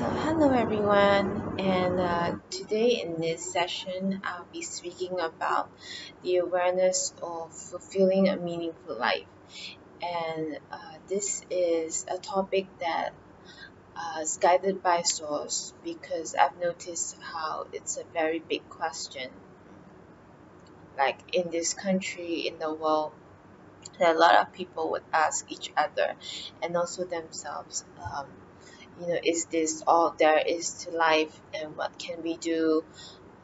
Hello everyone, and today in this session, I'll be speaking about the awareness of fulfilling a meaningful life. And this is a topic that is guided by source because I've noticed how it's a very big question. Like in this country, in the world, that a lot of people would ask each other and also themselves. Is this all there is to life, and what can we do?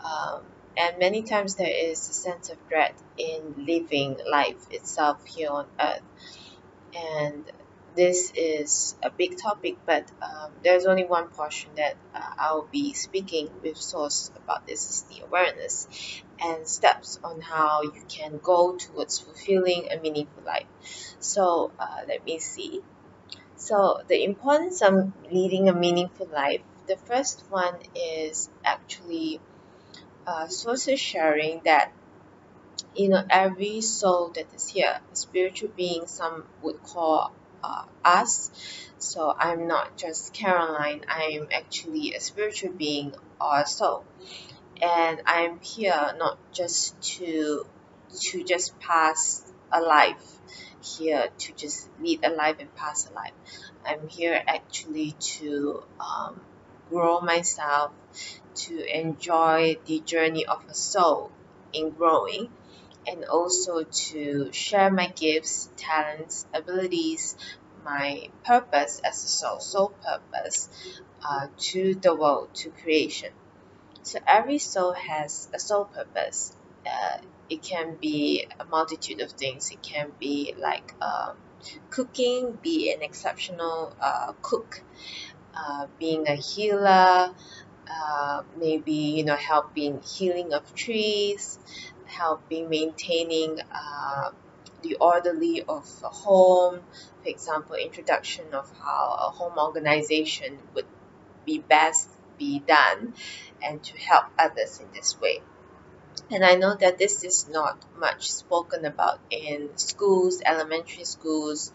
Um, and many times there is a sense of dread in living life itself here on earth. And this is a big topic, but there's only one portion that I'll be speaking with source about. This is the awareness and steps on how you can go towards fulfilling a meaningful life. So let me see. So the importance of leading a meaningful life. The first one is actually sources sharing that every soul that is here, a spiritual being, some would call us. So I'm not just Caroline. I'm actually a spiritual being or a soul, and I'm here not just to just pass a life here to just lead a life and pass a life. I'm here actually to grow myself, to enjoy the journey of a soul in growing, and also to share my gifts, talents, abilities, my purpose as a soul purpose to the world, to creation. So every soul has a soul purpose. It can be a multitude of things. It can be like cooking, be an exceptional cook, being a healer, maybe helping healing of trees, helping maintaining the orderly of a home. For example, introduction of how a home organization would be best be done, and to help others in this way. And I know that this is not much spoken about in schools, elementary schools,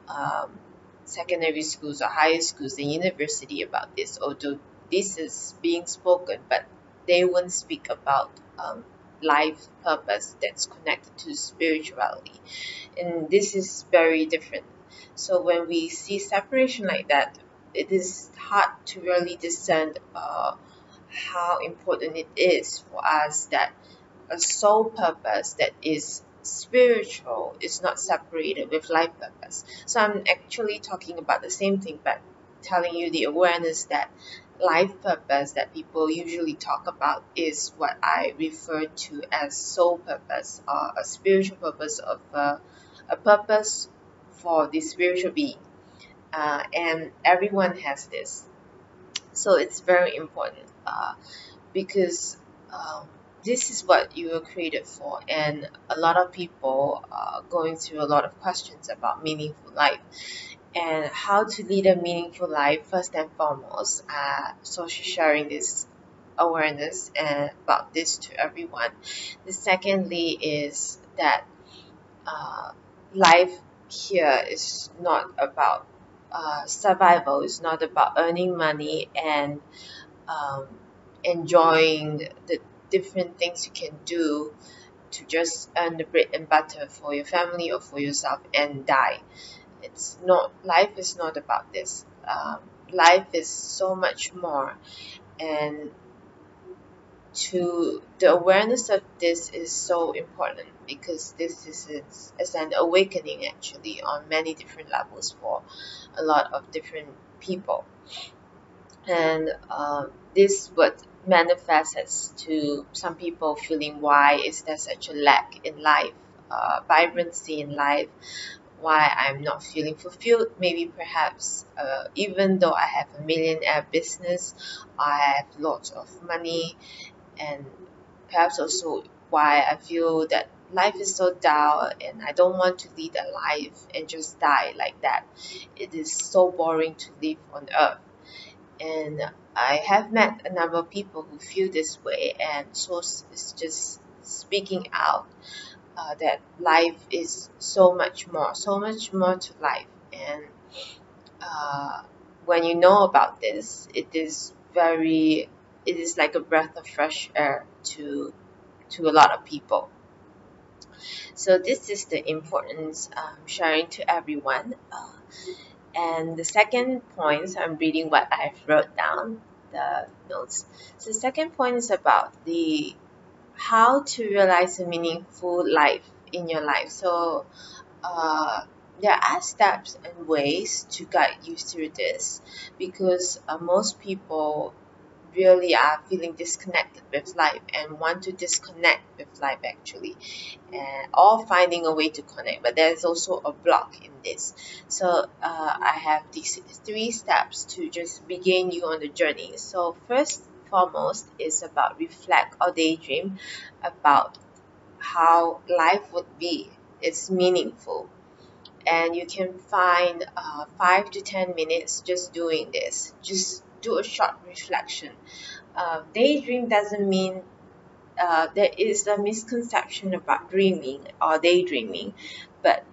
um, secondary schools, or higher schools and university about this, although this is being spoken, but they won't speak about life purpose that's connected to spirituality. And this is very different. So when we see separation like that, it is hard to really discern how important it is for us that a soul purpose that is spiritual is not separated with life purpose. So I'm actually talking about the same thing, but telling you the awareness that life purpose that people usually talk about is what I refer to as soul purpose, or a spiritual purpose of a purpose for the spiritual being. And everyone has this. So it's very important because um, this is what you were created for, and a lot of people are going through a lot of questions about meaningful life and how to lead a meaningful life. First and foremost, so she's sharing this awareness and about this to everyone. The secondly is that uh, life here is not about survival. It's not about earning money and um, enjoying the different things you can do to just earn the bread and butter for your family or for yourself and die. It's not, life is not about this. Life is so much more, and to the awareness of this is so important because this is an awakening actually on many different levels for a lot of different people. And this would manifest as to some people feeling, why is there such a lack in life, vibrancy in life, why I'm not feeling fulfilled. Maybe perhaps even though I have a millionaire business, I have lots of money, and perhaps also why I feel that life is so dull and I don't want to lead a life and just die like that. It is so boring to live on earth. And I have met a number of people who feel this way, and so it's just speaking out that life is so much more to life. And uh, when you know about this, it is like a breath of fresh air to a lot of people. So this is the importance sharing to everyone. And the second point, so I'm reading what I've wrote down, the notes. So the second point is about the how to realize a meaningful life in your life. So uh, there are steps and ways to guide you through this, because most people really are feeling disconnected with life and want to disconnect with life actually, and or finding a way to connect, but there's also a block in this. So I have these three steps to just begin you on the journey. So first foremost is about reflect or daydream about how life would be. It's meaningful, and you can find 5 to 10 minutes just doing this. Just do a short reflection. Daydream doesn't mean there is a misconception about dreaming or daydreaming, but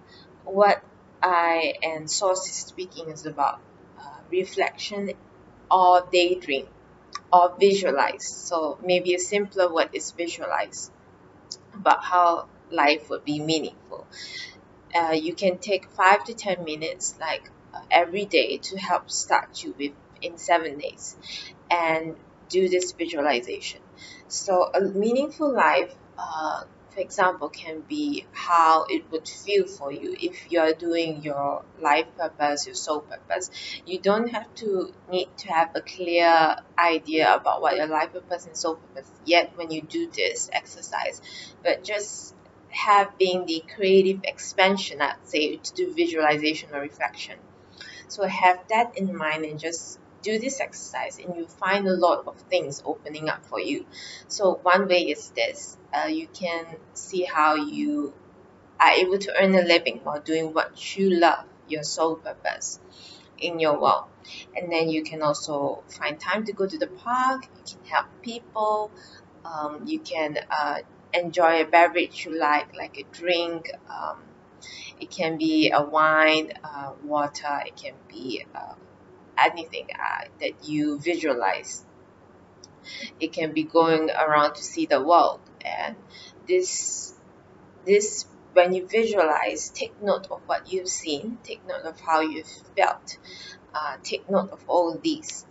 what I and Source is speaking is about reflection or daydream or visualize. So maybe a simpler word is visualize about how life would be meaningful. You can take 5 to 10 minutes every day to help start you with in 7 days, and do this visualization. So a meaningful life, for example, can be how it would feel for you if you're doing your life purpose, your soul purpose. You don't have to need to have a clear idea about what your life purpose and soul purpose yet when you do this exercise, but just having the creative expansion, I'd say, to do visualization or reflection. So have that in mind and just do this exercise, and you'll find a lot of things opening up for you. So one way is this. You can see how you are able to earn a living while doing what you love, your soul purpose in your world. And then you can also find time to go to the park. You can help people. You can enjoy a beverage you like a drink. It can be a wine, water. It can be anything that you visualize. It can be going around to see the world. And this this when you visualize, take note of what you've seen, take note of how you've felt, take note of all of these.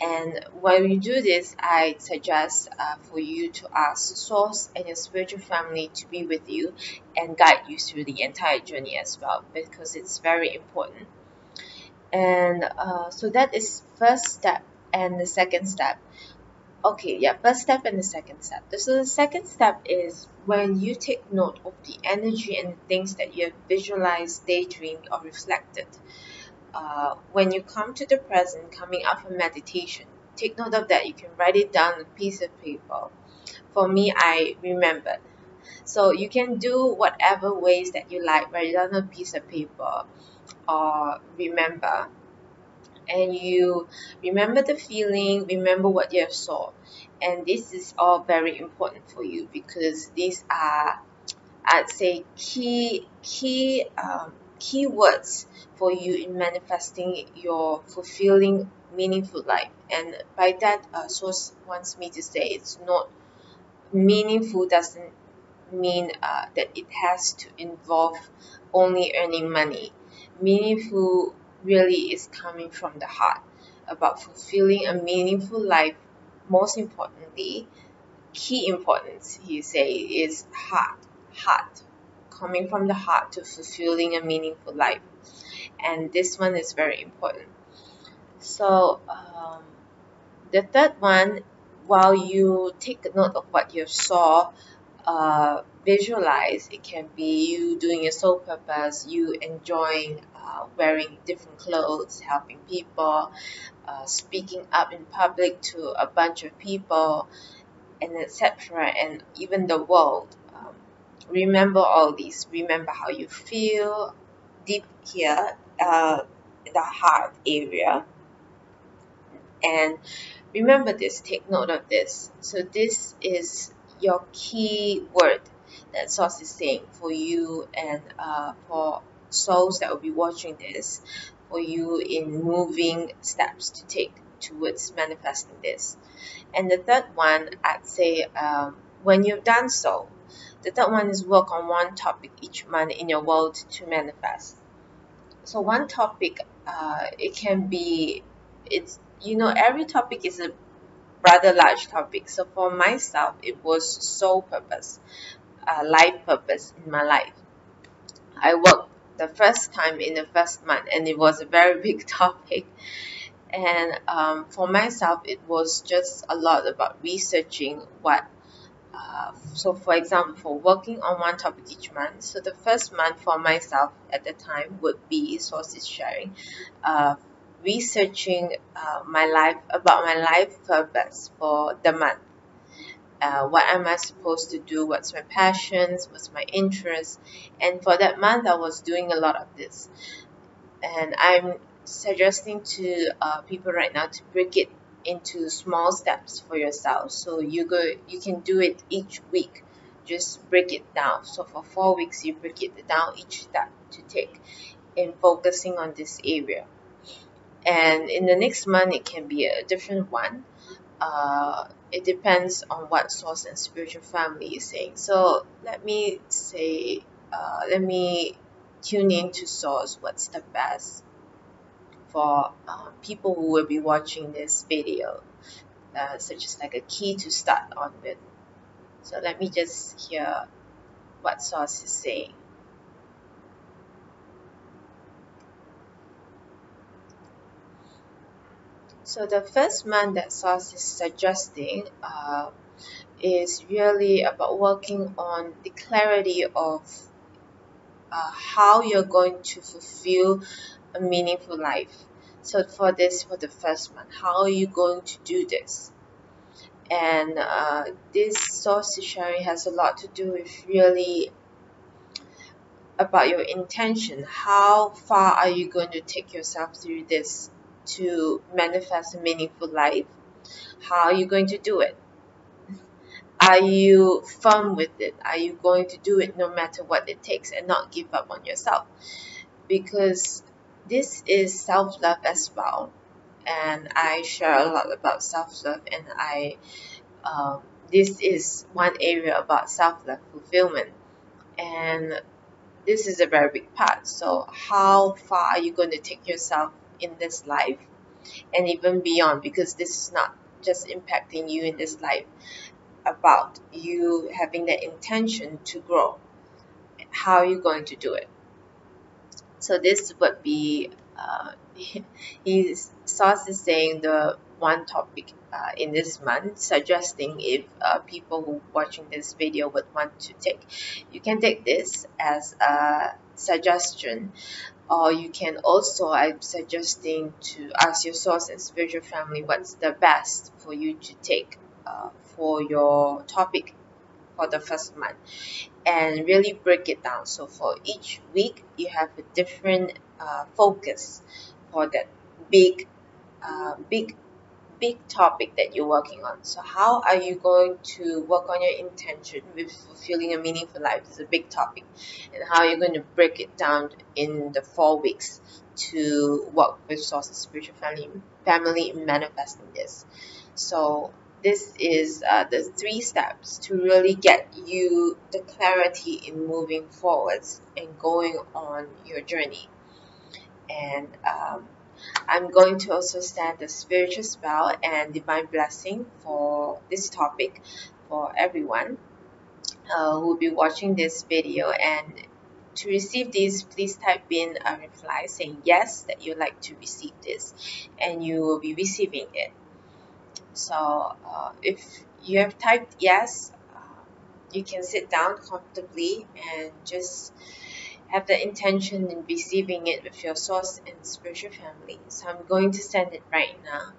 And when you do this, I suggest for you to ask Source and your spiritual family to be with you and guide you through the entire journey as well, because it's very important. And so that is first step and the second step. Okay, yeah, first step and the second step. So the second step is when you take note of the energy and things that you have visualized, daydreamed, or reflected. When you come to the present, coming out from meditation, take note of that. You can write it down on a piece of paper. For me, I remembered. So you can do whatever ways that you like, write it down on a piece of paper or remember, and you remember the feeling, remember what you have saw. And this is all very important for you, because these are, I'd say, key words for you in manifesting your fulfilling meaningful life. And by that, Source wants me to say it's not meaningful doesn't mean that it has to involve only earning money. Meaningful really is coming from the heart, about fulfilling a meaningful life. Most importantly, key importance, he say, is heart, coming from the heart to fulfilling a meaningful life. And this one is very important. So the third one, while you take note of what you saw, visualize. It can be you doing your soul purpose, you enjoying wearing different clothes, helping people, speaking up in public to a bunch of people, and etc. And even the world. Remember all these. Remember how you feel deep here, the heart area. And remember this, take note of this. So this is your key word that Source is saying for you, and for souls that will be watching this, for you in moving steps to take towards manifesting this. And the third one, I'd say, when you've done so, the third one is work on one topic each month in your world to manifest. So one topic, it can be, it's, every topic is a rather large topic. So for myself, it was soul purpose, life purpose in my life. I worked the first time in the first month, and it was a very big topic. And for myself, it was just a lot about researching what. So, for example, for working on one topic each month, so the first month for myself at the time would be sources sharing, researching my life purpose for the month. What am I supposed to do? What's my passions? What's my interest? And for that month, I was doing a lot of this. And I'm suggesting to people right now to break it into small steps for yourself. So you can do it each week. Just break it down. So for 4 weeks, you break it down each step to take in focusing on this area. And in the next month, it can be a different one. It depends on what source and spiritual family is saying. So let me say, let me tune in to source. What's the best for people who will be watching this video, such as like a key to start on with. So let me just hear what source is saying. So the first month that source is suggesting is really about working on the clarity of how you're going to fulfill a meaningful life. So for the first month, how are you going to do this? And this source sharing has a lot to do with really about your intention. How far are you going to take yourself through this to manifest a meaningful life? How are you going to do it? Are you firm with it? Are you going to do it no matter what it takes and not give up on yourself? Because this is self-love as well. And I share a lot about self-love, and this is one area about self-love fulfillment. And this is a very big part. So how far are you going to take yourself in this life and even beyond? Because this is not just impacting you in this life, about you having the intention to grow. How are you going to do it? So this would be his source is saying the one topic in this month, suggesting if people who watching this video would want to take. You can take this as a suggestion, or you can also, I'm suggesting to ask your source and spiritual family what's the best for you to take for your topic for the first month, and really break it down. So for each week, you have a different focus for that big, big, big topic that you're working on. So how are you going to work on your intention with fulfilling a meaningful life? This is a big topic, and how you're going to break it down in the 4 weeks to work with sources, spiritual family manifesting this. So this is the 3 steps to really get you the clarity in moving forwards and going on your journey. And I'm going to also send the spiritual spell and divine blessing for this topic for everyone who will be watching this video. And to receive this, please type in a reply saying yes, that you'd like to receive this, and you will be receiving it. So if you have typed yes, you can sit down comfortably and just have the intention in receiving it with your source and spiritual family. So I'm going to send it right now.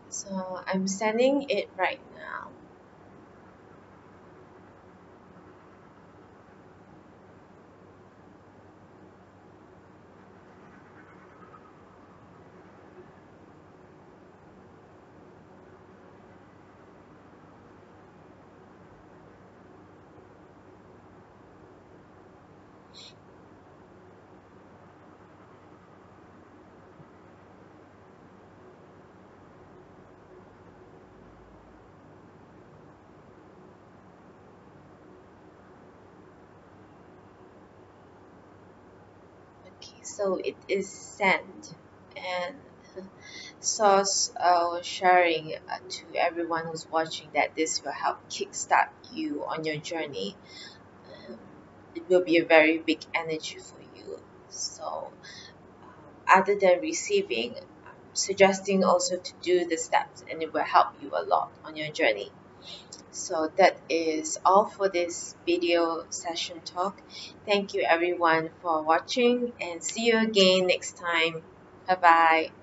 So I'm sending it right now. Okay, so it is sent, and source sharing to everyone who's watching that this will help kickstart you on your journey. Um, it will be a very big energy for you. So, other than receiving, suggesting also to do the steps, and it will help you a lot on your journey. So that is all for this video session talk. Thank you everyone for watching, and see you again next time. Bye bye.